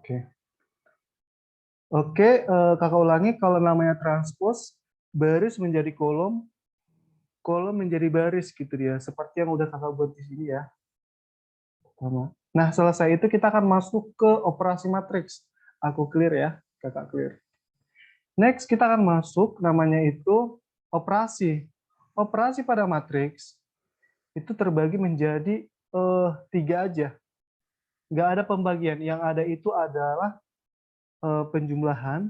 Oke. Oke, kakak ulangi, kalau namanya transpose, baris menjadi kolom, kolom menjadi baris gitu dia, seperti yang udah kakak buat di sini ya. Nah, selesai itu kita akan masuk ke operasi matriks. Aku clear ya, kakak clear. Next, kita akan masuk, namanya itu operasi. Operasi pada matriks itu terbagi menjadi 3 aja. Nggak ada pembagian, yang ada itu adalah penjumlahan,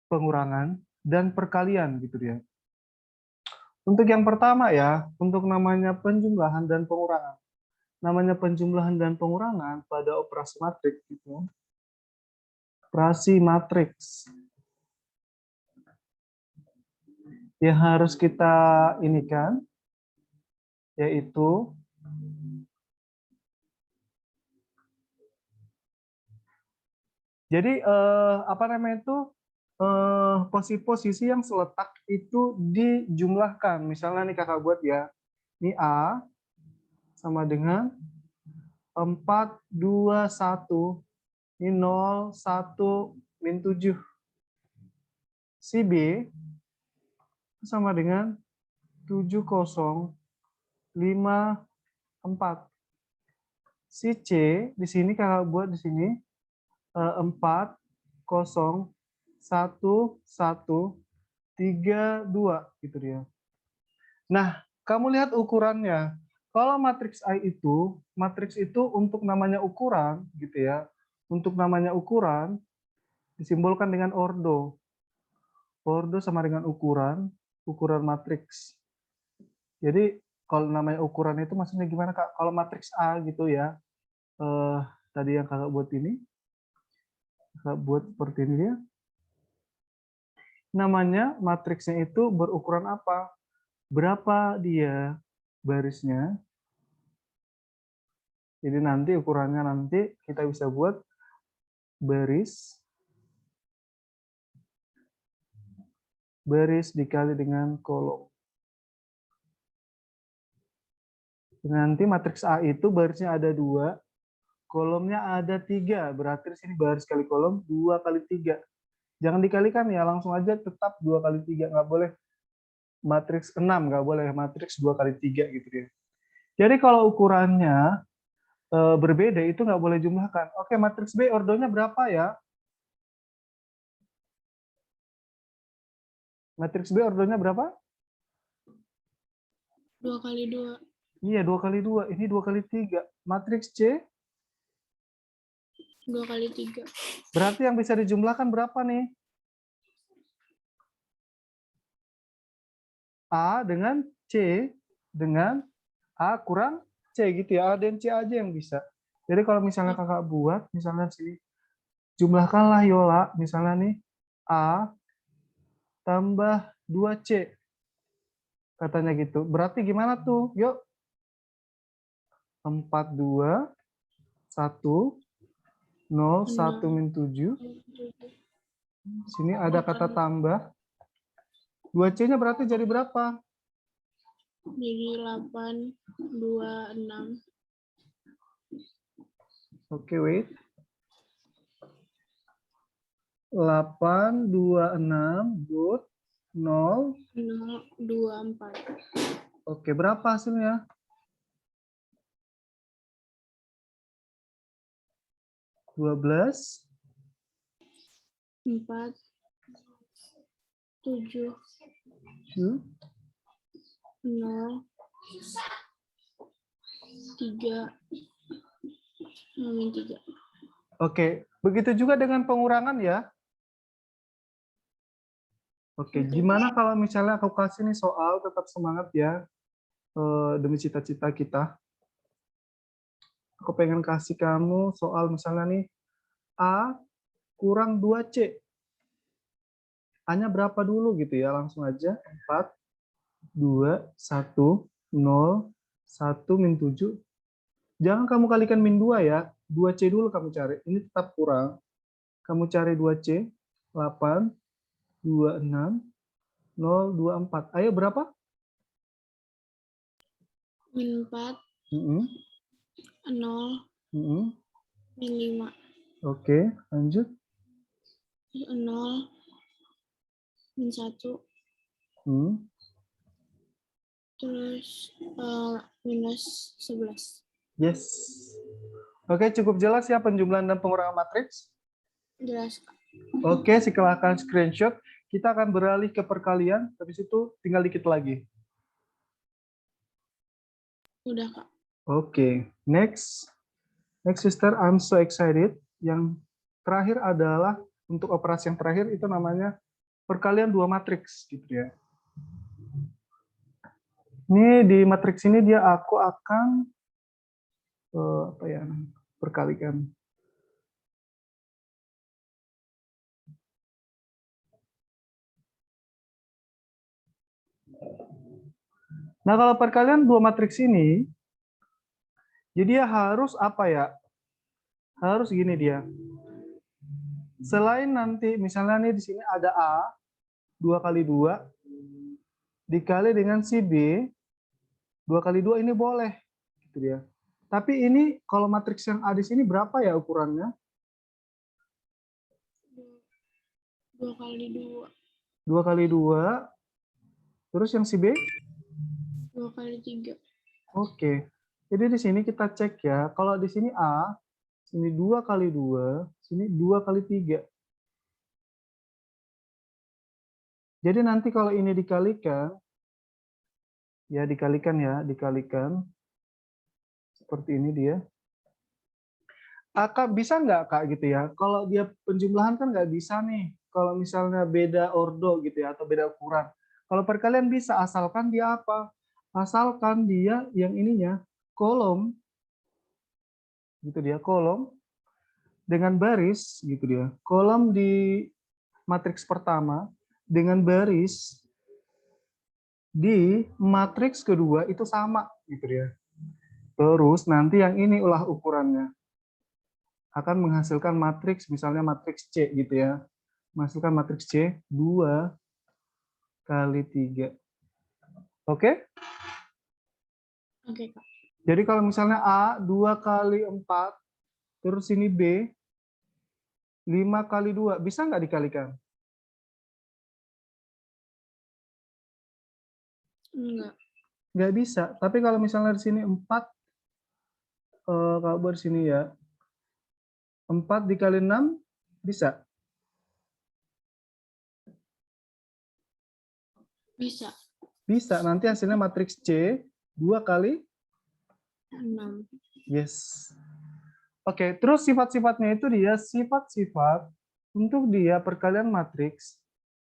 pengurangan, dan perkalian gitu dia. Untuk yang pertama ya, untuk namanya penjumlahan dan pengurangan. Namanya penjumlahan dan pengurangan pada operasi matriks gitu. Operasi matriks yang harus kita ini kan, yaitu jadi apa namanya itu posisi-posisi yang seletak itu dijumlahkan. Misalnya nih kakak buat ya, ini A sama dengan 4, 2, 1, ini 0, 1, min 7. Si B sama dengan 7, 0, 5, 4. Si C di sini kakak buat di sini 4, 0, 1, 1, 3, 2 gitu dia. Nah, kamu lihat ukurannya. Kalau matriks itu untuk namanya ukuran gitu ya. Untuk namanya ukuran disimbolkan dengan ordo. Ordo sama dengan ukuran, ukuran matriks. Jadi kalau namanya ukuran itu maksudnya gimana Kak? Kalau matriks A gitu ya. Tadi yang kakak buat ini. Kakak buat seperti ini ya. Namanya matriksnya itu berukuran apa? Berapa dia barisnya? Jadi nanti ukurannya nanti kita bisa buat baris dikali dengan kolom. Nanti matriks A itu barisnya ada 2, kolomnya ada 3. Berarti di sini baris kali kolom 2 kali 3. Jangan dikalikan ya, langsung aja tetap 2 kali 3. Nggak boleh matriks 6, nggak boleh matriks 2 kali 3 gitu ya. Jadi kalau ukurannya berbeda itu nggak boleh jumlahkan. Oke, matriks B ordonya berapa ya? Matriks B ordonya berapa? 2 kali 2. Iya, 2 kali 2. Ini 2 kali 3. Matriks C 2 kali 3. berarti yang bisa dijumlahkan berapa nih? A dengan C dengan A kurang C gitu ya. A dan C aja yang bisa. Jadi kalau misalnya kakak buat, misalnya sini, jumlahkanlah Yola, misalnya nih, A tambah 2C. Katanya gitu. Berarti gimana tuh? Yuk. 4, 2, 1, 0, 1, min 7. Sini ada kata tambah. 2C-nya berarti jadi berapa? Jadi 8, 2, 6. Oke, wait. 8, 2, 6, good. 0. 0, 2, 4. Oke, berapa hasilnya? 12. 4, 7, 0, 3, min 3. Oke, begitu juga dengan pengurangan ya. Oke, gimana kalau misalnya aku kasih nih soal, tetap semangat ya, demi cita-cita kita. Aku pengen kasih kamu soal misalnya nih, A kurang 2C. A-nya berapa dulu gitu ya, langsung aja. 4, 2, 1, 0, 1, min 7. Jangan kamu kalikan min 2 ya, 2C dulu kamu cari. Ini tetap kurang. Kamu cari 2C, 8, 26, 0, 24. Ayo berapa? Min 4, 0, min 5. Oke, lanjut. 0, min 1, Hmm. terus minus 11. Yes. Oke, cukup jelas ya penjumlahan dan pengurangan matriks. Jelas, Kak. Oke, silakan screenshot. Kita akan beralih ke perkalian, habis itu tinggal dikit lagi. Udah, Kak. Oke, next. Next, sister, I'm so excited. Yang terakhir adalah, untuk operasi yang terakhir itu namanya perkalian dua matriks, gitu ya. Ini di matriks ini aku akan apa ya, perkalikan. Nah, kalau perkalian dua matriks ini, jadi dia harus apa ya? Harus gini dia. Selain nanti misalnya nih di sini ada A 2 kali 2 dikali dengan si B 2 kali 2 ini boleh, gitu dia. Tapi ini kalau matriks yang A di sini berapa ya ukurannya? 2 kali 2. 2 kali 2. Terus yang si B? 2 kali 3. Oke. Jadi di sini kita cek ya. Kalau di sini A, sini 2 kali 2, sini 2 kali 3. Jadi nanti kalau ini dikalikan, ya dikalikan. Seperti ini dia. Kak, bisa nggak Kak gitu ya? Kalau dia penjumlahan kan nggak bisa nih. Kalau misalnya beda ordo gitu ya, atau beda ukuran. Kalau perkalian bisa, asalkan dia apa? Asalkan dia yang ininya, kolom, gitu dia, kolom dengan baris, gitu dia. Kolom di matriks pertama dengan baris di matriks kedua itu sama, gitu dia. Terus nanti yang ini ulah ukurannya. Akan menghasilkan matriks, misalnya matriks C gitu ya. Menghasilkan matriks C 2 kali 3. Oke? Oke, Kak. Jadi kalau misalnya A 2 kali 4, terus ini B 5 kali 2, bisa nggak dikalikan? Enggak. Nggak bisa. Tapi kalau misalnya di sini 4, kalau buat sini ya, 4 dikali 6, bisa? Bisa. Bisa. Nanti hasilnya matriks C 2 kali 6. yes. Oke, terus sifat-sifatnya itu dia sifat-sifat untuk dia perkalian matriks.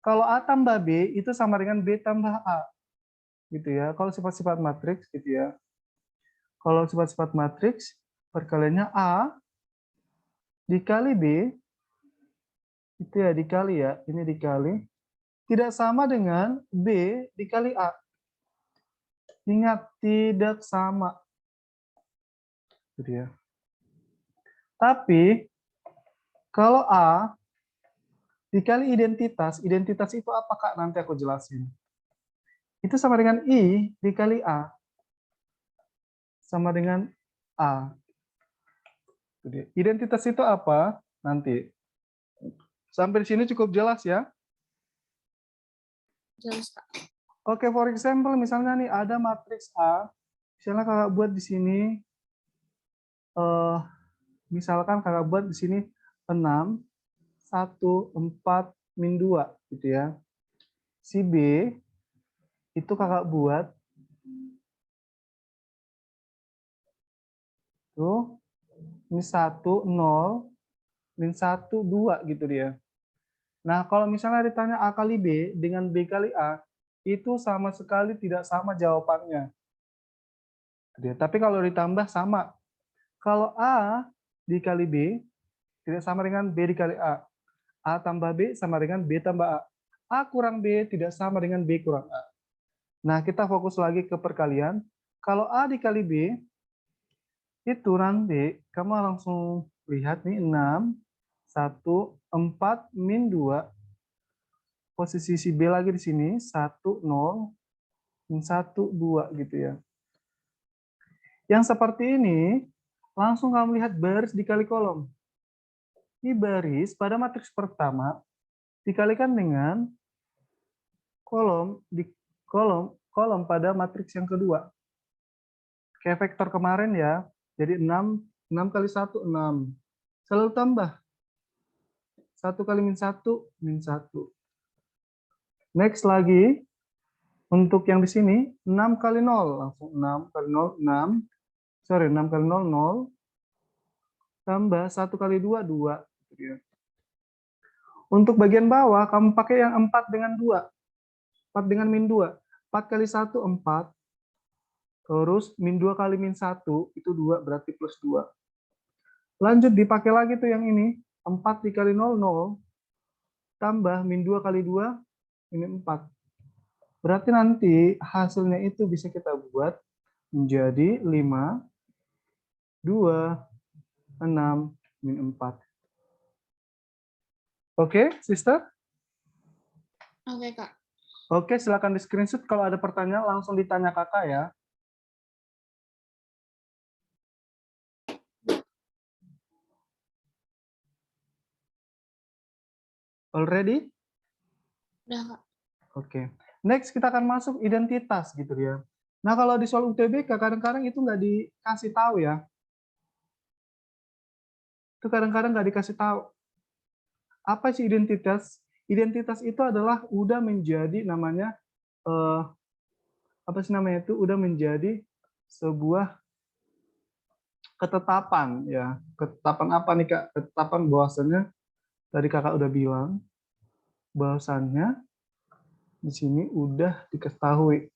Kalau A tambah B itu sama dengan B tambah A. Gitu ya. Kalau sifat-sifat matriks gitu ya. Kalau sifat-sifat matriks perkaliannya A dikali B itu ya dikali ya, ini dikali tidak sama dengan B dikali A. Ingat, tidak sama. Gitu ya. Tapi kalau A dikali identitas, identitas itu apa Kak? Nanti aku jelasin. Itu sama dengan I dikali A. Sama dengan A. Identitas itu apa? Nanti. Sampai di sini cukup jelas ya? Jelas, Kak. Oke, for example, misalnya nih ada matriks A. Misalnya kakak buat di sini, misalkan kakak buat di sini 6, 1, 4, min 2, gitu ya. Si B itu kakak buat tuh ini 1, 0, min 1, 2 gitu dia. Nah, kalau misalnya ditanya A kali B dengan B kali A, itu sama sekali tidak sama jawabannya. Tapi kalau ditambah sama. Kalau A dikali B tidak sama dengan B dikali A. A tambah B sama dengan B tambah A. A kurang B tidak sama dengan B kurang A. Nah, kita fokus lagi ke perkalian. Kalau A dikali B, itu nanti kamu langsung lihat nih 6, 1, 4, min 2. Posisi si B lagi di sini, 1, 0, min 1, 2 gitu ya. Yang seperti ini, langsung kamu lihat baris dikali kolom. I baris pada matriks pertama dikalikan dengan kolom di kolom pada matriks yang kedua. Kayak vektor kemarin ya. Jadi 6 kali 1 6. Selalu tambah. 1 kali min 1 min 1. Next lagi untuk yang di sini 6 kali 0 langsung 6 kali 0 6. Sorry, 6 kali 0 0 tambah 1 kali 2 2. Untuk bagian bawah kamu pakai yang 4 dengan 2. 4 dengan min 2. 4 kali 1 4. Terus min 2 kali min 1 itu 2 berarti plus 2. Lanjut dipakai lagi tuh yang ini. 4 dikali 0 0 tambah min 2 kali 2 min 4. Berarti nanti hasilnya itu bisa kita buat menjadi 5 2 6 min 4. Oke, sister? Oke, Kak. Oke, silakan di screenshot kalau ada pertanyaan langsung ditanya kakak ya. Already? Udah, Kak. Oke. Next kita akan masuk identitas gitu ya. Nah, kalau di soal UTBK kadang-kadang itu nggak dikasih tahu ya. Itu kadang-kadang nggak dikasih tahu. Apa sih identitas? Identitas itu adalah udah menjadi namanya apa sih namanya itu udah menjadi sebuah ketetapan ya. Ketetapan apa nih Kak? Ketetapan bahwasannya tadi Kakak udah bilang bahwasannya di sini udah diketahui.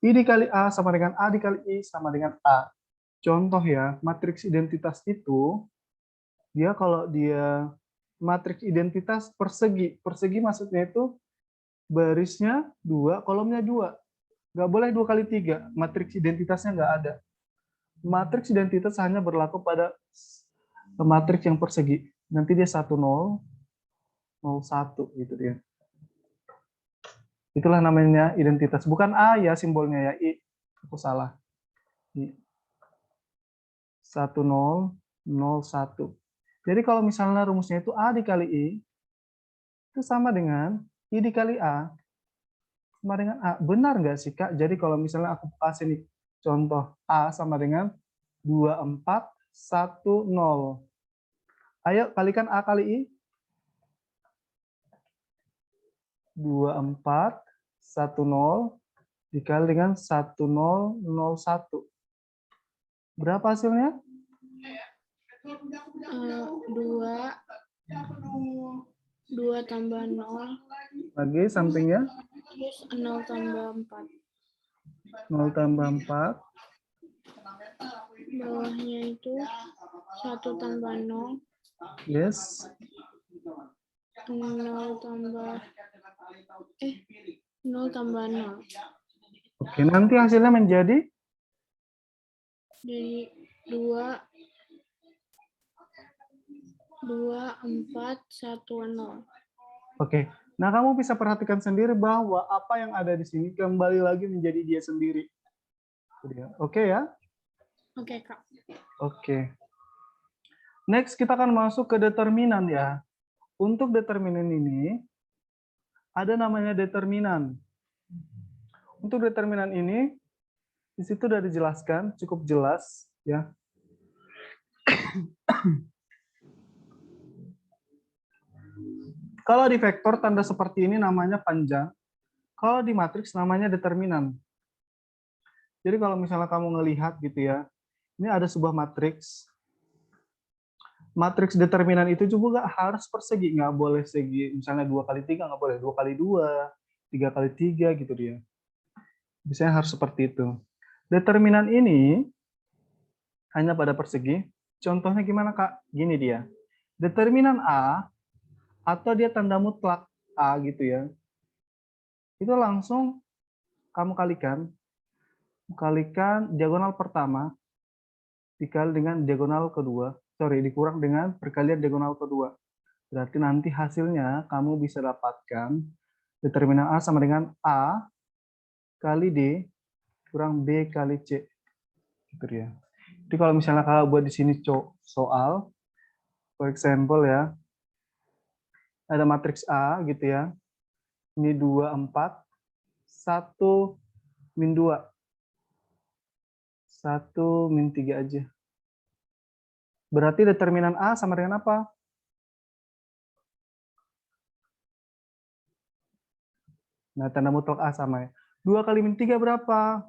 I dikali A sama dengan A dikali I sama dengan A. Contoh ya, matriks identitas itu dia kalau dia matriks identitas persegi. Persegi maksudnya itu barisnya 2, kolomnya 2. Nggak boleh 2 kali 3. Matriks identitasnya nggak ada. Matriks identitas hanya berlaku pada matriks yang persegi. Nanti dia 1, 0, 0, 1 gitu dia. Itulah namanya identitas. Bukan A ya simbolnya ya, I. Aku salah. I. 1, 0, 0, 1. Jadi kalau misalnya rumusnya itu A dikali I, itu sama dengan I dikali A, sama dengan A. Benar nggak sih, Kak? Jadi kalau misalnya aku kasih nih, contoh A sama dengan 24, 1, 0. Ayo kalikan A kali I. 24, 1, 0 dikali dengan 1, 0, 0, 1. Berapa hasilnya? 2 tambah 0, Lagi sampingnya. terus 0 tambah 4. 0 tambah 4. Bawahnya itu 1 tambah 0, Yes. 0 tambah 0 tambah 0. Oke, nanti hasilnya menjadi? Jadi 2, 4, 1, 0. Oke. Nah, kamu bisa perhatikan sendiri bahwa apa yang ada di sini kembali lagi menjadi dia sendiri. Oke ya? Oke, Kak. Oke. Next, kita akan masuk ke determinan ya. Untuk determinan ini, ada namanya determinan. Untuk determinan ini, di situ sudah dijelaskan, cukup jelas ya. Kalau di vektor tanda seperti ini namanya panjang. Kalau di matriks namanya determinan. Jadi kalau misalnya kamu ngelihat gitu ya, ini ada sebuah matriks. Matriks determinan itu juga harus persegi, nggak boleh segi misalnya 2 kali 3, nggak boleh 2 kali 2, 3 kali 3 gitu dia. Biasanya harus seperti itu. Determinan ini hanya pada persegi. Contohnya gimana Kak? Gini dia. Determinan A atau dia tanda mutlak A gitu ya. Itu langsung kamu kalikan diagonal pertama dikali dengan diagonal kedua. Sorry, dikurang dengan perkalian diagonal kedua. Berarti nanti hasilnya kamu bisa dapatkan determinan A sama dengan A kali D kurang B kali C. Gitu ya. Jadi kalau misalnya kalau buat di sini soal, for example ya, Ada matriks A gitu ya. Ini 2, 4. 1, min 2. 1, min 3 aja. Berarti determinan A sama dengan apa? Nah, tanda mutlak A sama ya. 2 kali min 3 berapa?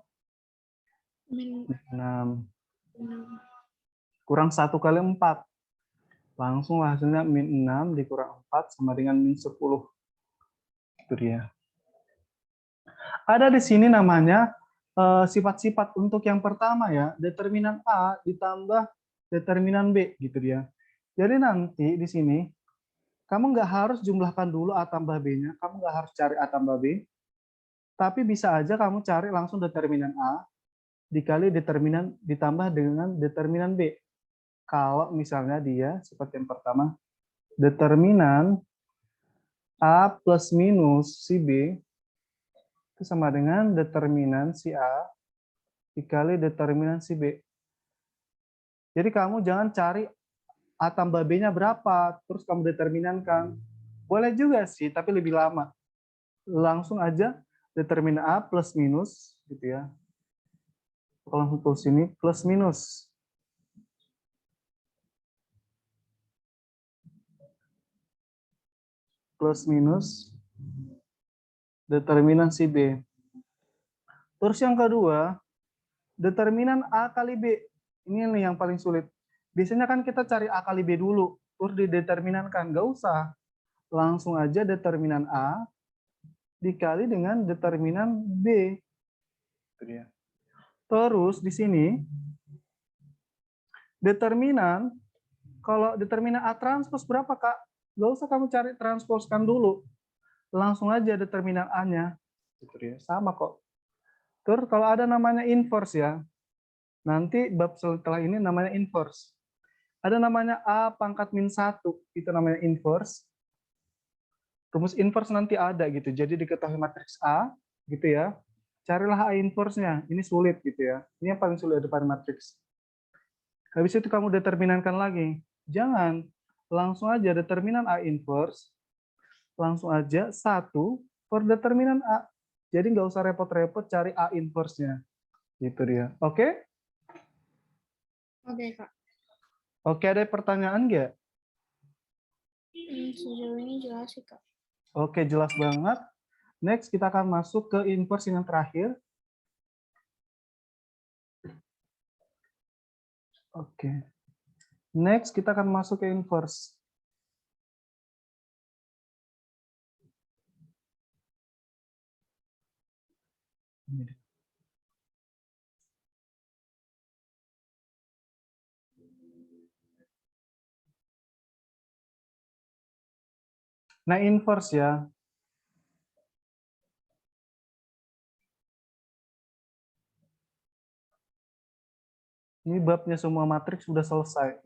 Min 6. 6. Kurang 1 kali 4. Langsung hasilnya min 6 dikurang 4 sama dengan min 10. Itu dia. Ada di sini namanya sifat-sifat untuk yang pertama ya, determinan A ditambah determinan B gitu dia. Jadi nanti di sini kamu nggak harus jumlahkan dulu A tambah B-nya, kamu nggak harus cari A tambah B, tapi bisa aja kamu cari langsung determinan A dikali determinan ditambah dengan determinan B. Kalau misalnya dia seperti yang pertama, determinan A plus minus si B itu sama dengan determinan si A dikali determinan si B. Jadi kamu jangan cari A tambah B-nya berapa, terus kamu determinankan. Boleh juga sih, tapi lebih lama. Langsung aja determinan A plus minus, gitu ya. Kalau langsung tulis sini, plus minus. Plus minus, determinan si B. Terus yang kedua, determinan A kali B. Ini nih yang paling sulit. Biasanya kan kita cari A kali B dulu, terus dideterminankan. Nggak usah. Langsung aja determinan A dikali dengan determinan B. Terus di sini, determinan, kalau determinan A transpose berapa, Kak? Nggak usah kamu cari transposkan dulu. Langsung aja determinan A-nya. Sama kok. Terus kalau ada namanya inverse ya, nanti bab setelah ini namanya inverse. Ada namanya A pangkat min 1, itu namanya inverse. Rumus inverse nanti ada gitu. Jadi diketahui matriks A gitu ya. Carilah A inverse-nya. Ini sulit gitu ya. Ini yang paling sulit depan matriks. Habis itu kamu determinankan lagi. Jangan. Langsung aja determinan A inverse. Langsung aja 1 per determinan A. Jadi nggak usah repot-repot cari A inverse-nya. Gitu dia. Oke? Oke, Kak. Oke, ada pertanyaan nggak? Sejauh ini jelas sih, Kak. Oke, jelas banget. Next, kita akan masuk ke inverse yang terakhir. Oke. Next, kita akan masuk ke inverse. Nah, inverse ya. Ini babnya semua matriks sudah selesai.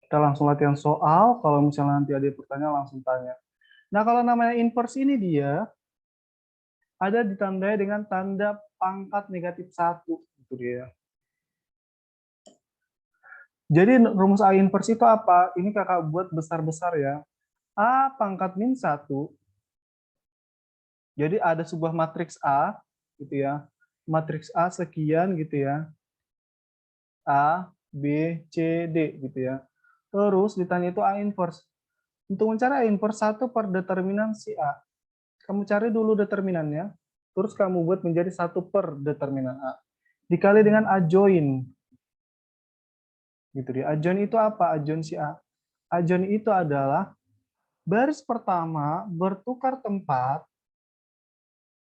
Kita langsung latihan soal. Kalau misalnya nanti ada pertanyaan, langsung tanya. Nah, kalau namanya inverse ini dia ada ditandai dengan tanda pangkat negatif 1. Itu dia. Jadi rumus A inverse itu apa? Ini kakak buat besar-besar ya. A pangkat min 1. Jadi ada sebuah matriks A, gitu ya. Matriks A sekian gitu ya. A, B, C, D gitu ya. Terus ditanya itu A inverse. Untuk mencari A inverse 1 per determinan si A. Kamu cari dulu determinannya, terus kamu buat menjadi 1 per determinan A. Dikali dengan A join. Gitu dia. A join itu apa? A join si A. A join itu adalah baris pertama bertukar tempat,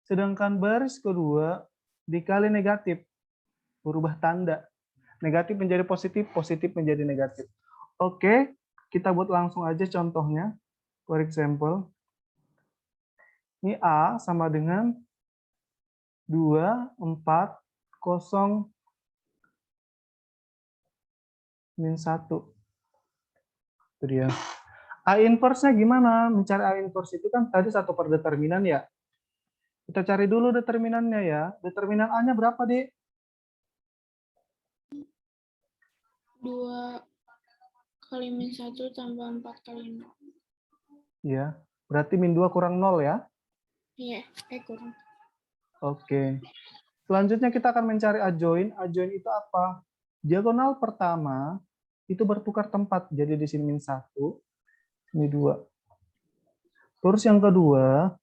sedangkan baris kedua dikali negatif, berubah tanda. Negatif menjadi positif, positif menjadi negatif. Oke, kita buat langsung aja contohnya. For example, ini A sama dengan 2, 4, 0, min 1. Itu dia. A inverse-nya gimana? Mencari A inverse itu kan tadi 1 per determinan ya. Kita cari dulu determinannya ya. Determinan A-nya berapa, Dek? 2 kali min 1 tambah 4 kali 0. Ya, berarti min 2 kurang 0 ya. Iya, kurang. Oke. Selanjutnya kita akan mencari adjoin. Adjoin itu apa? Diagonal pertama itu bertukar tempat. Jadi di sini min 1, ini 2. Terus yang kedua,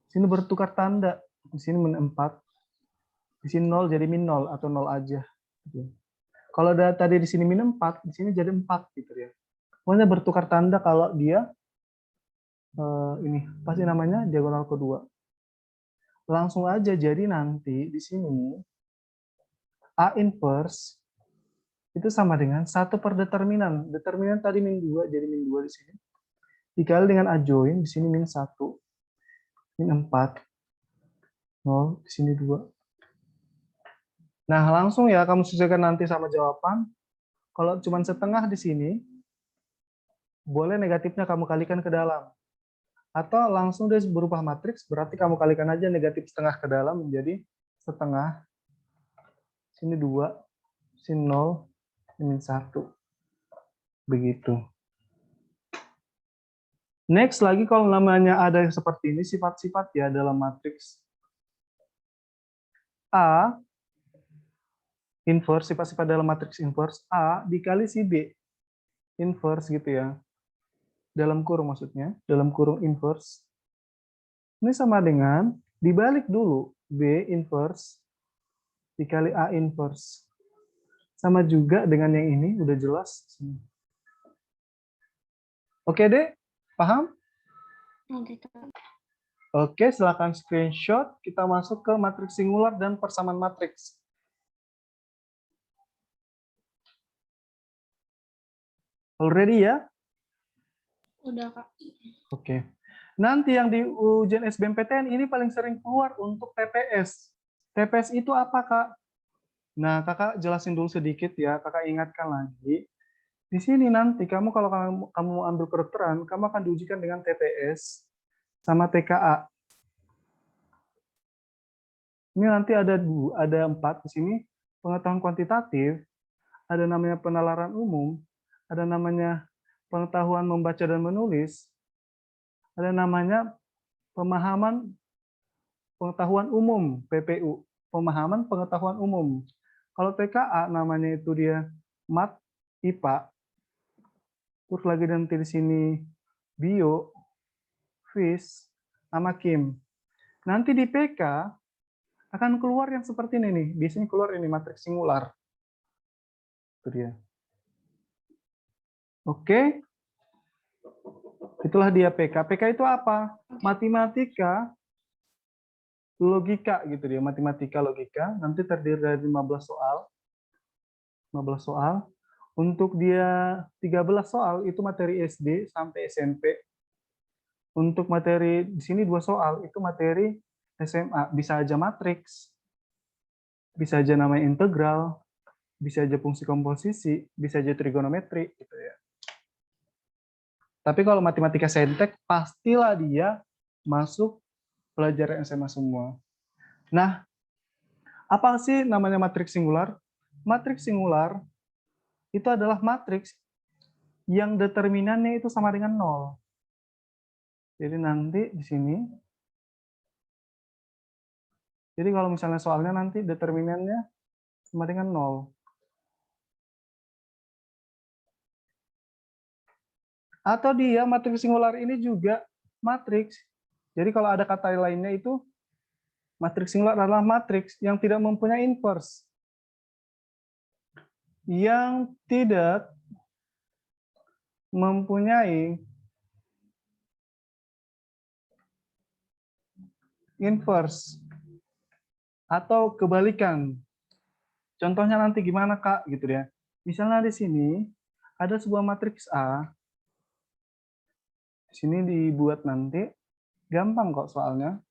sini bertukar tanda. Di sini min 4. Di sini 0 jadi min 0 atau 0 aja. Kalau tadi di sini min 4, di sini jadi 4 gitu ya. Pokoknya bertukar tanda kalau dia ini pasti namanya diagonal kedua. Langsung aja, jadi nanti di sini A inverse itu sama dengan 1 per determinan. Determinan tadi min 2, jadi min 2 di sini. Dikali dengan adjoin, di sini min 1, min 4, 0, di sini 2. Nah, langsung ya kamu sesuaikan nanti sama jawaban. Kalau cuma setengah di sini, boleh negatifnya kamu kalikan ke dalam. Atau langsung dia berubah matriks, berarti kamu kalikan aja negatif setengah ke dalam menjadi setengah. Sini 2, sini 0, min 1. Begitu. Next lagi kalau namanya ada yang seperti ini, sifat-sifat ya dalam matriks. A, inverse, sifat-sifat dalam matriks inverse, A dikali si B. Inverse gitu ya. Dalam kurung maksudnya, dalam kurung inverse. Ini sama dengan, dibalik dulu, B inverse dikali A inverse. Sama juga dengan yang ini, udah jelas. Oke deh, paham? Oke, Kak. Oke, silakan screenshot. Kita masuk ke matriks singular dan persamaan matriks. Already ya? Udah, Kak. Oke. Nanti yang di ujian SBMPTN ini paling sering keluar untuk TPS. TPS itu apa, Kak? Nah, Kakak jelasin dulu sedikit ya. Kakak ingatkan lagi. Di sini nanti kalau kamu ambil kedokteran, kamu akan diujikan dengan TPS sama TKA. Ini nanti ada 4 di sini. Pengetahuan kuantitatif, ada namanya penalaran umum, ada namanya pengetahuan membaca dan menulis, ada namanya pemahaman pengetahuan umum, PPU, pemahaman pengetahuan umum. Kalau TKA namanya itu dia mat, IPA, terus lagi nanti di sini bio, fis, sama kim. Nanti di PK akan keluar yang seperti ini nih. Biasanya keluar ini matriks singular. Itu dia. Oke. Itulah dia PK. PK itu apa? Matematika, logika gitu dia. Matematika, logika. Nanti terdiri dari 15 soal. 15 soal. Untuk dia 13 soal itu materi SD sampai SMP. Untuk materi di sini 2 soal itu materi SMA. Bisa aja matriks, bisa aja namanya integral, bisa aja fungsi komposisi, bisa aja trigonometri gitu ya. Tapi kalau matematika saintek pastilah dia masuk pelajaran SMA semua. Nah, apa sih namanya matriks singular? Matriks singular itu adalah matriks yang determinannya itu sama dengan 0. Jadi nanti di sini, jadi kalau misalnya soalnya nanti determinannya sama dengan 0. Atau dia matriks singular ini juga matriks. Jadi kalau ada kata lainnya itu, matriks singular adalah matriks yang tidak mempunyai inverse. Yang tidak mempunyai inverse atau kebalikan. Contohnya nanti gimana, Kak? Gitu ya. Misalnya di sini ada sebuah matriks A. Di sini dibuat nanti gampang kok soalnya.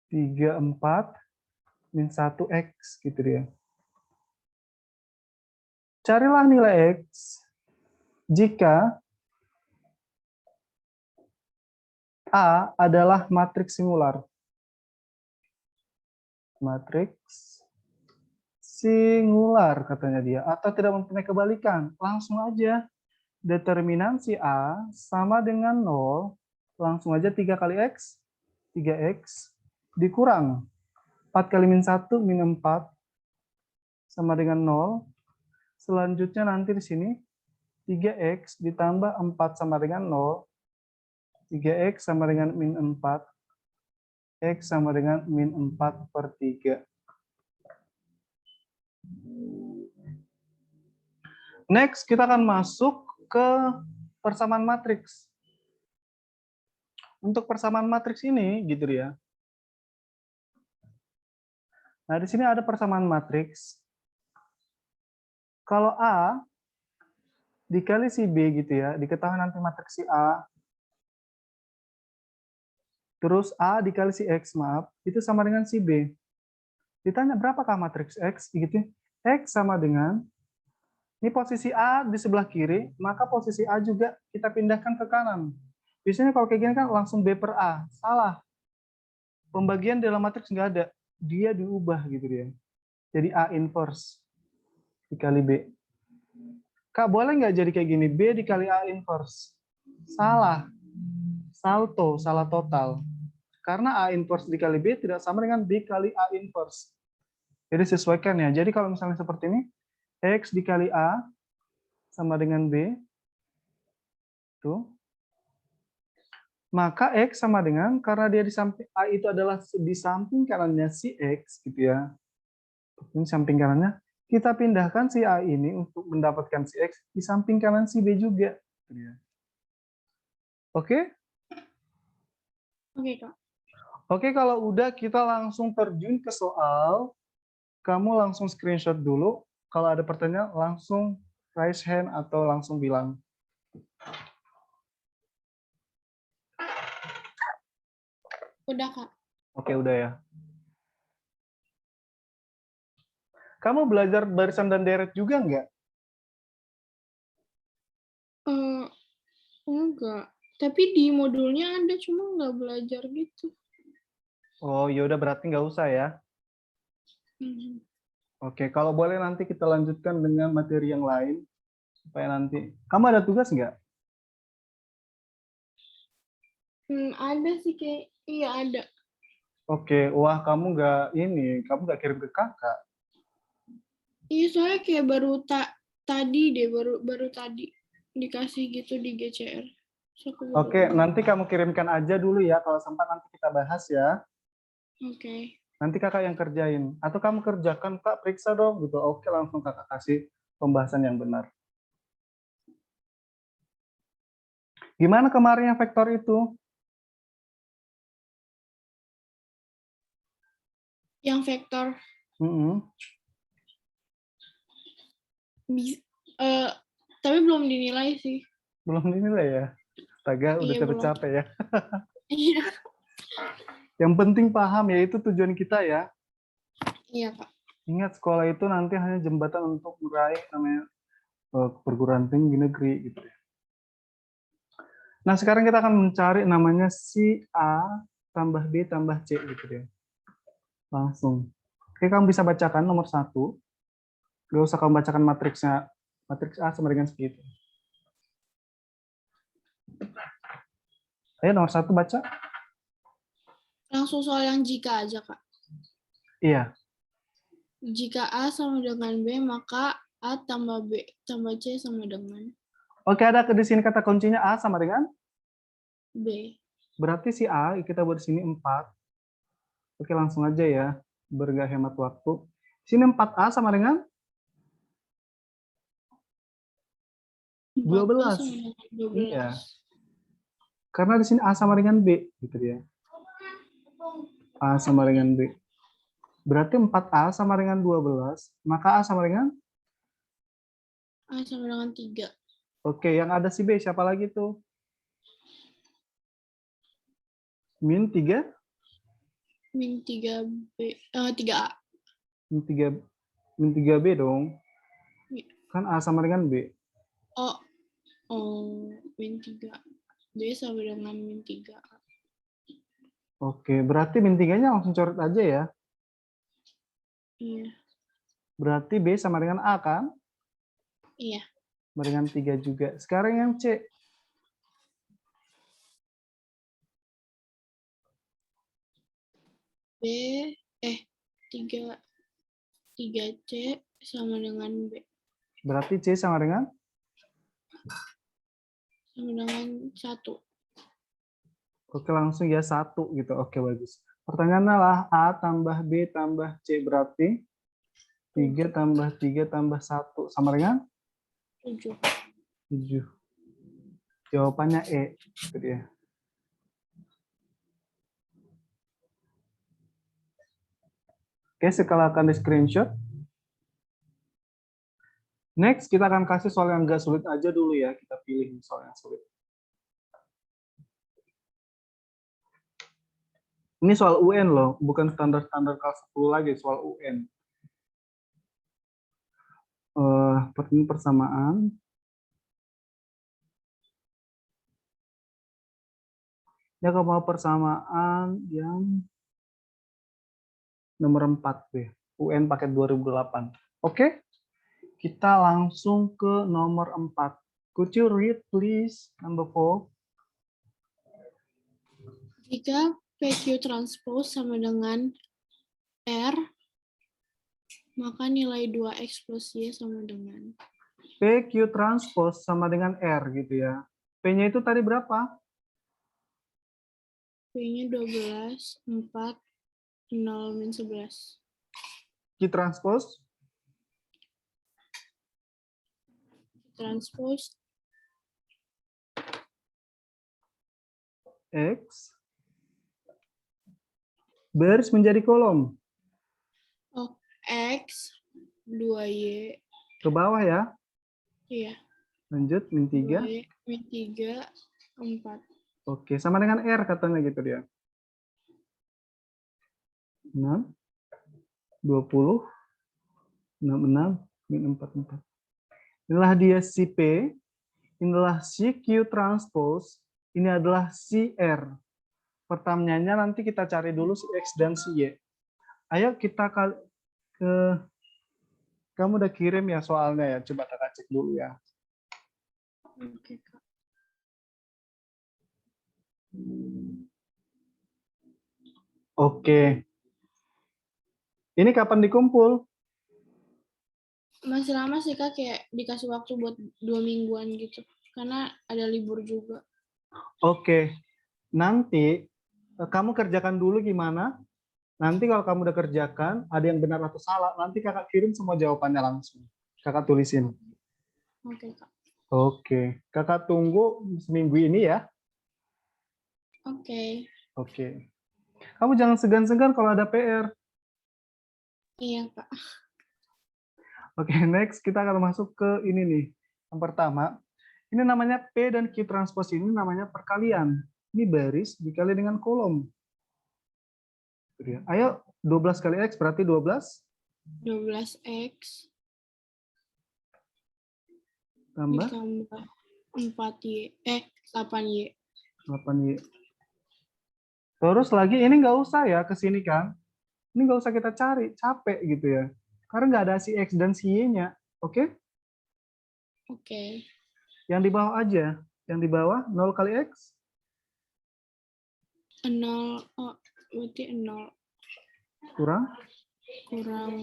3, 4, min 1X gitu dia. Carilah nilai X jika A adalah matriks singular. Matriks singular katanya dia. Atau tidak mempunyai kebalikan. Langsung aja. determinan si A sama dengan 0, langsung aja 3 kali X, 3X, dikurang 4 kali min 1, min 4, sama dengan 0. Selanjutnya nanti di sini 3X ditambah 4 sama dengan 0, 3X sama dengan min 4, X sama dengan min 4 per 3. Next, kita akan masuk ke persamaan matriks. Untuk persamaan matriks ini, gitu ya. Nah, di sini ada persamaan matriks. Kalau A dikali si B gitu ya, diketahui nanti matriks si A, terus A dikali si X, maaf, itu sama dengan si B. Ditanya berapakah matriks X, gitu. X sama dengan, ini posisi A di sebelah kiri, maka posisi A juga kita pindahkan ke kanan. Biasanya kalau kayak gini kan langsung B per A. Salah. Pembagian dalam matriks nggak ada. Dia diubah gitu dia. Jadi A inverse dikali B. Kak, boleh nggak jadi kayak gini? B dikali A inverse. Salah. Salto, salah total. Karena A inverse dikali B tidak sama dengan B kali A inverse. Jadi sesuaikan ya. Jadi kalau misalnya seperti ini, X dikali A sama dengan B. Tuh. Maka X sama dengan, karena dia di samping A itu adalah di samping kanannya si X, gitu ya. Ini samping kanannya, kita pindahkan si A ini untuk mendapatkan si X di samping kanan si B juga. Oke? Oke, Kak. Oke, kalau udah kita langsung terjun ke soal. Kamu langsung screenshot dulu. Kalau ada pertanyaan, langsung raise hand atau langsung bilang. Udah, Kak. Oke, udah ya. Kamu belajar barisan dan deret juga nggak? Eh, enggak. Tapi di modulnya ada, cuma nggak belajar gitu. Oh, ya udah berarti nggak usah ya. Mhm. Oke, kalau boleh nanti kita lanjutkan dengan materi yang lain. Supaya nanti. Kamu ada tugas nggak? Ada sih kayak, iya ada. Oke, wah kamu nggak kirim ke kakak. Iya, soalnya kayak tadi deh, baru tadi dikasih gitu di GCR. So, aku baru Oke, lihat. nanti kamu kirimkan aja dulu ya. Kalau sempat nanti kita bahas ya. Oke. Nanti kakak yang kerjain. Atau kamu kerjakan, Kak, periksa dong. Gitu. Oke, langsung kakak kasih pembahasan yang benar. Gimana kemarin yang vektor itu? Yang vektor eh, tapi belum dinilai sih. Belum dinilai ya? Astaga, udah Iya, belum. capek-capek ya. Iya. Yang penting paham ya, itu tujuan kita ya. Iya, Kak. Ingat, sekolah itu nanti hanya jembatan untuk meraih namanya perguruan tinggi negeri gitu ya. Nah, sekarang kita akan mencari namanya si A tambah B tambah C gitu ya. Langsung. Oke, kamu bisa bacakan nomor 1. Gak usah kamu bacakan matriksnya. Matriks A sama dengan segitu. Ayo nomor 1 baca. Langsung soal yang jika aja, Kak. Iya. Jika A sama dengan B, maka A tambah B tambah C sama dengan Oke, ada di sini kata kuncinya A sama dengan? B. Berarti si A kita buat di sini 4. Oke, langsung aja ya. Biar nggak hemat waktu. Sini 4A sama dengan 4A 12. sama dengan 12. Iya. Karena di sini A sama dengan B, gitu ya. A sama dengan B. Berarti 4A sama dengan 12, maka A sama dengan? A sama dengan 3. Oke, yang ada si B, siapa lagi tuh? Min 3? Min 3B, 3A. Min 3, min 3B dong. Iya. Kan A sama dengan B. Oh, min 3. B sama dengan min 3A. Oke, berarti min 3-nya langsung coret aja ya. Iya. Berarti B sama dengan A kan? Iya. sama dengan 3 juga. Sekarang yang C. B, 3C sama dengan B. Berarti C sama dengan? Sama dengan 1. Oke, langsung ya 1 gitu. Oke, bagus. Pertanyaannya adalah A tambah B tambah C berarti 3 tambah 3 tambah 1 sama dengan? 7. 7. Jawabannya E. Itu dia. Oke, sekarang akan di screenshot. Next, kita akan kasih soal yang nggak sulit aja dulu ya. Kita pilih soal yang sulit. Ini soal UN loh, bukan standar-standar kelas 10 lagi, soal UN. Ini persamaan. Ya, kalau mau persamaan yang nomor 4 deh. UN paket 2008. Oke, kita langsung ke nomor 4. Could you read please number 4? Jika PQ transpose sama dengan R, maka nilai 2X plus Y sama dengan PQ transpose sama dengan R gitu ya. P-nya itu tadi berapa? P-nya 12, 4, 0, min 11. Q transpose? Transpose X baris menjadi kolom. X, 2Y, Ke bawah ya. iya, Lanjut, min 3. 2Y, min 3, 4. Oke, sama dengan R katanya gitu dia. 6, 20, 66, min 44. Inilah dia si P, inilah si Q transpose, ini adalah si R. Pertanyaannya nanti kita cari dulu si X dan si Y. Ayo kita ke, kamu udah kirim ya soalnya ya, coba kita cek dulu ya. Oke, Kak. Oke. Ini kapan dikumpul? Masih lama sih, Kak, kayak dikasih waktu buat 2 mingguan gitu. Karena ada libur juga. Oke. Nanti kamu kerjakan dulu gimana? Nanti kalau kamu udah kerjakan, ada yang benar atau salah, nanti kakak kirim semua jawabannya langsung. Kakak tulisin. Oke, Kak. Oke. Kakak tunggu seminggu ini ya. Oke. Oke. Kamu jangan segan-segan kalau ada PR. Iya, Kak. Oke, next kita akan masuk ke ini nih. Yang pertama, ini namanya P dan Q transpose ini namanya perkalian. Ini baris dikali dengan kolom. Ayo, 12 kali X berarti 12. 12X Tambah ditambah 4Y, 8Y. 8Y. Terus lagi ini nggak usah ya ke sini kan. Ini nggak usah kita cari, capek gitu ya. Karena nggak ada si X dan si Y-nya. Oke? Oke. Yang di bawah aja. Yang di bawah 0 kali X. 0, oh, berarti 0 Kurang. kurang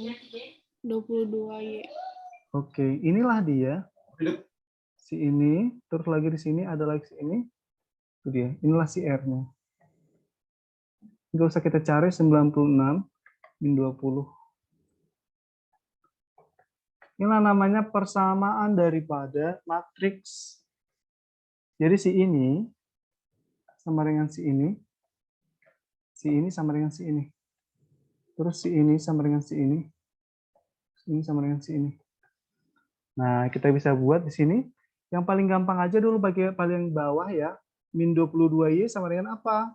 22Y. Oke, inilah dia. Si ini. Terus lagi di sini ada lagi si ini. Itu dia. Inilah si R-nya. Nggak usah kita cari 96 min 20. Inilah namanya persamaan daripada matriks. Jadi si ini sama dengan si ini sama dengan si ini. Terus si ini sama dengan si ini sama dengan si ini. Nah, kita bisa buat di sini. Yang paling gampang aja dulu bagi paling bawah ya. Min 22Y sama dengan apa?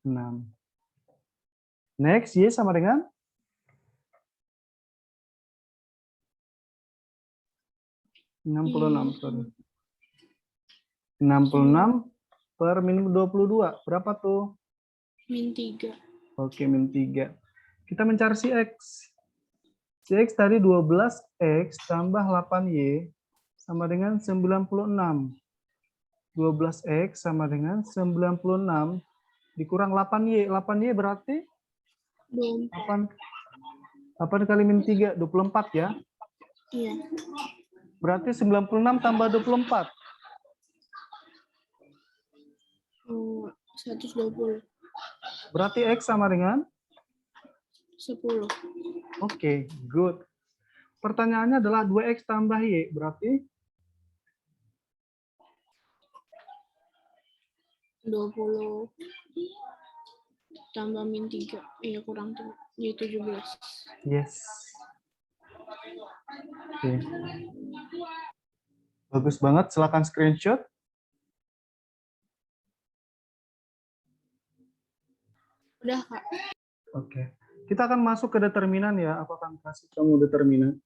6. Next, Y sama dengan? 66, sorry. 66 per min 22. Berapa tuh? Min 3. Oke, min 3. Kita mencari si X. Si X tadi 12X tambah 8Y sama dengan 96. 12X sama dengan 96 dikurang 8Y. 8Y berarti 24. 8 kali min 3, 24 ya. Iya. Berarti 96 tambah 24. 120. Berarti X sama dengan? 10. Oke, good. Pertanyaannya adalah 2X tambah Y. Berarti 20 tambah min 3. Iya, kurang tuh. Jadi 17. yes. Oke. Bagus banget. Silakan screenshot. Udah, Kak. Oke. Kita akan masuk ke determinan ya. Aku akan kasih kamu determinan.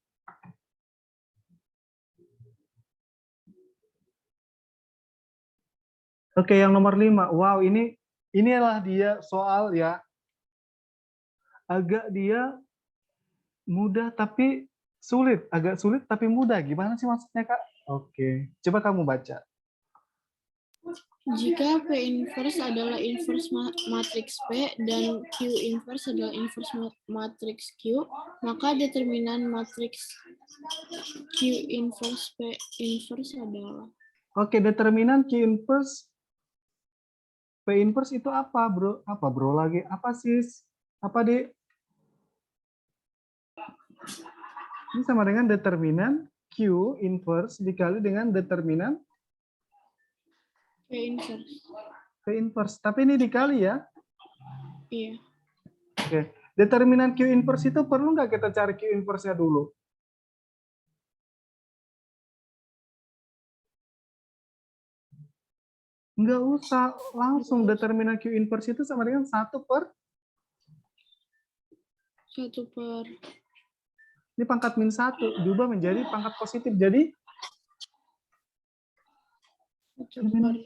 Oke, yang nomor 5. Wow, inilah dia soal ya. Agak dia mudah tapi sulit. Agak sulit tapi mudah. Gimana sih maksudnya, Kak? Oke. Coba kamu baca. Jika P inverse adalah inverse matriks P dan Q inverse adalah inverse matriks Q, maka determinan matriks Q inverse P inverse adalah. Oke, determinan Q inverse P inverse itu apa, Bro? Apa, Bro, lagi? Apa, Sis? Apa, Dek? Ini sama dengan determinan Q inverse dikali dengan determinan P inverse. P inverse. Tapi ini dikali ya. Iya. Oke. Determinan Q inverse itu perlu nggak kita cari Q inverse-nya dulu? Nggak usah. Langsung determinan Q inverse itu sama dengan 1 per 1 per. ini pangkat min 1 diubah menjadi pangkat positif. Jadi 1 per.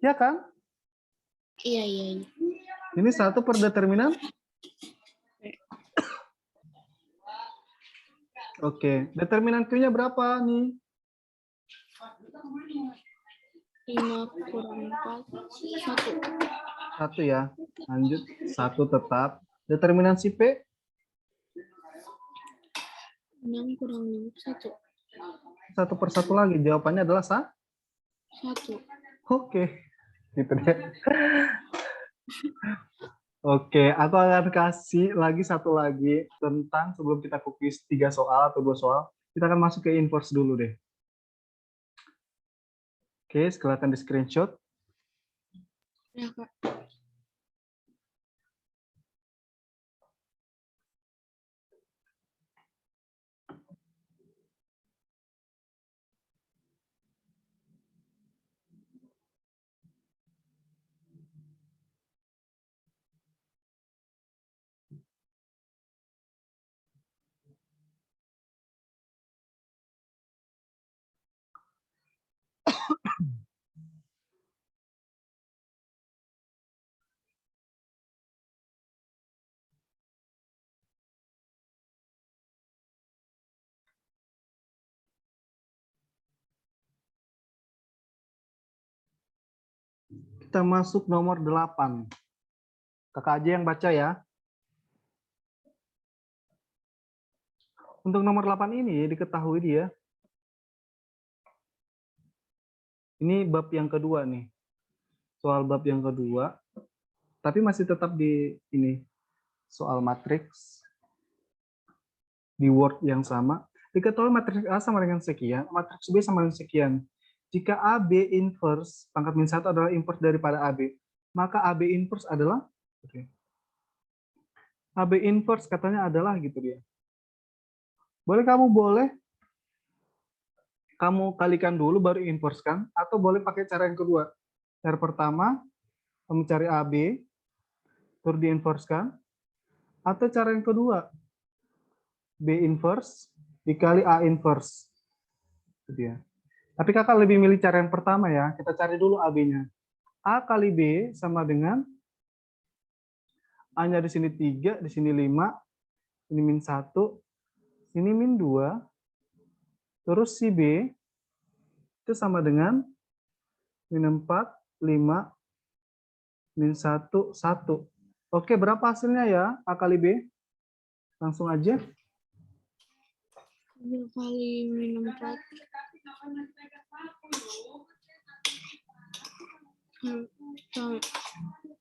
ya kan? Iya, iya, iya. Ini 1 per determinan. Oke. Determinan Q-nya berapa nih? 5 kurang 4. 1. 1 ya. Lanjut. 1 tetap. Determinan si P? 6 kurang 5. 1. 1 per 1 lagi. Jawabannya adalah 1. 1. Oke. Gitu deh. Oke, aku akan kasih lagi satu lagi tentang sebelum kita kuis 3 soal atau 2 soal, kita akan masuk ke inverse dulu deh. Oke, kelihatan di screenshot. Ya, Kak. Kita masuk nomor 8. Kakak aja yang baca ya. Untuk nomor 8 ini diketahui dia. Ini bab yang kedua nih. Soal bab yang kedua. Tapi masih tetap di ini. Soal matriks. Di Word yang sama. Diketahui matriks A sama dengan sekian. Matriks B sama dengan sekian. Jika AB inverse, pangkat min 1 adalah inverse daripada AB. Maka AB inverse adalah AB inverse katanya adalah gitu dia. Boleh kamu kalikan dulu baru inverse kan, atau boleh pakai cara yang kedua. Cara pertama kamu cari AB terus di inverse kan, atau cara yang kedua B inverse dikali A inverse. Gitu dia. Tapi kakak lebih milih cara yang pertama ya. Kita cari dulu AB-nya. A kali B sama dengan A-nya di sini 3, di sini 5, ini min 1, ini min 2, terus si B itu sama dengan min 4, 5, min 1, 1. Oke, berapa hasilnya ya A kali B? Langsung aja. 2 kali min 4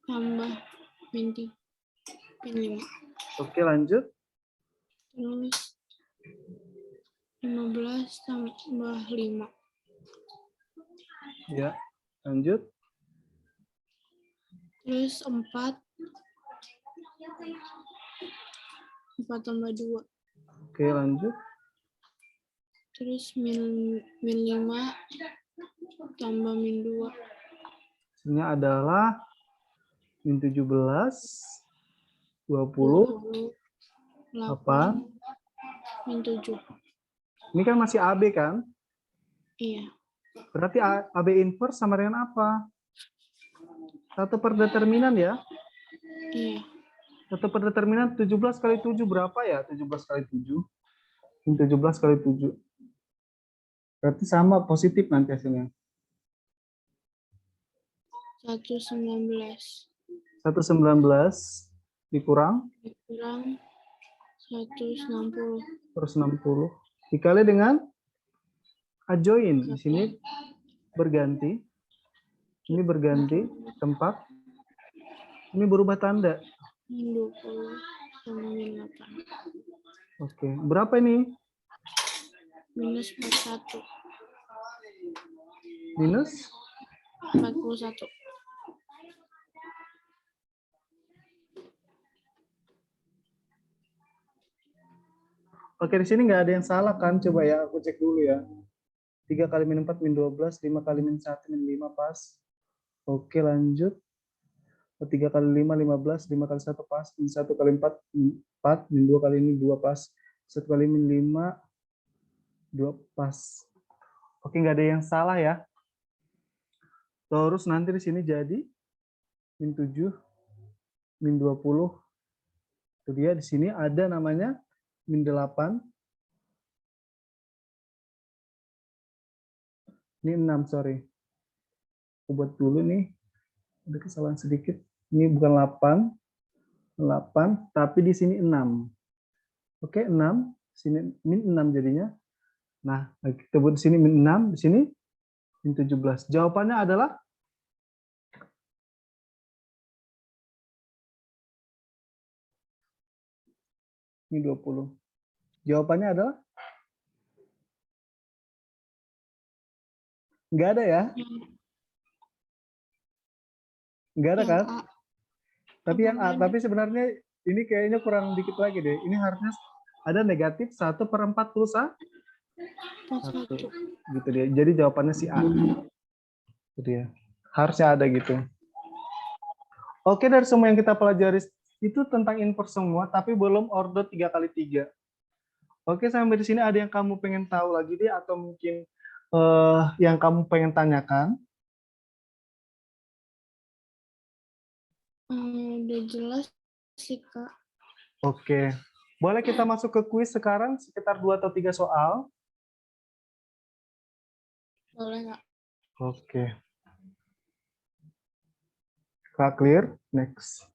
tambah min 5. Oke, lanjut. Terus 15 tambah 5. Ya, lanjut. Terus 4 tambah 2. Oke, lanjut. Terus min 5 tambah min 2. Hasilnya adalah min 17, 20, 8 min 7. Ini kan masih AB kan? Iya. Berarti AB inverse sama dengan apa? 1 per determinan ya? Iya. 1 per determinan 17 kali 7 berapa ya? 17 kali 7. Min 17 kali 7. Berarti sama positif nanti hasilnya. 119 119 dikurang dikurang 160 160 dikali dengan adjoin. Di sini berganti. Ini berganti tempat. Ini berubah tanda. min 20 sama min 8. Oke, berapa ini? Minus 41. Minus 41. Oke, di sini nggak ada yang salah kan? Coba ya, aku cek dulu ya. 3 kali min 4 min 12, 5 kali min 1 min 5 pas. Oke, lanjut. 3 kali 5, 15, 5 kali 1 pas, min 1 kali 4, min 4, min 2 kali ini 2 pas, 1 kali min 5, 2 pas. Oke, nggak ada yang salah ya. Terus nanti di sini jadi min 7, min 20. Itu dia di sini ada namanya min 8. Ini 6, sorry. Aku buat dulu nih. Ada kesalahan sedikit. Ini bukan 8, tapi di sini 6. Oke, 6. Sini min 6 jadinya. Nah, kita buat di sini min 6, di sini min 17. Jawabannya adalah min 20. Jawabannya adalah nggak ada ya? Nggak ada kan? A. Tapi yang A, tapi sebenarnya ini kayaknya kurang dikit lagi deh. Ini harusnya ada negatif 1 per 41. Gitu dia. Jadi jawabannya si A. Gitu dia. Harusnya ada gitu. Oke, dari semua yang kita pelajari itu tentang inverse semua, tapi belum order 3 kali 3. Oke, sampai di sini ada yang kamu pengen tahu lagi deh, atau mungkin yang kamu pengen tanyakan? Udah jelas sih, Kak. Oke. Boleh kita masuk ke kuis sekarang, sekitar 2 atau 3 soal? Boleh, Kak. Oke. Kak, clear? Next.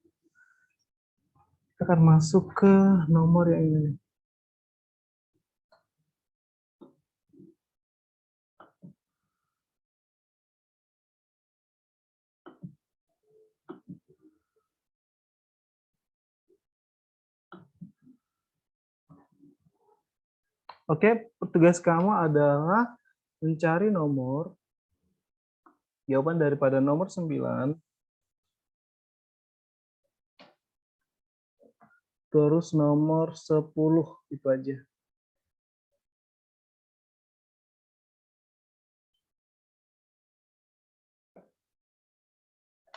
Kita akan masuk ke nomor yang ini. Oke, tugas kamu adalah mencari nomor jawaban daripada nomor 9 terus nomor 10, itu aja.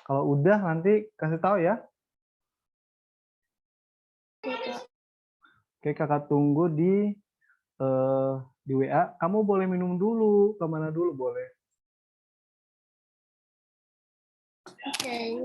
Kalau udah nanti kasih tahu ya. Oke, kakak tunggu di WA. Kamu boleh minum dulu, kemana dulu boleh. Oke.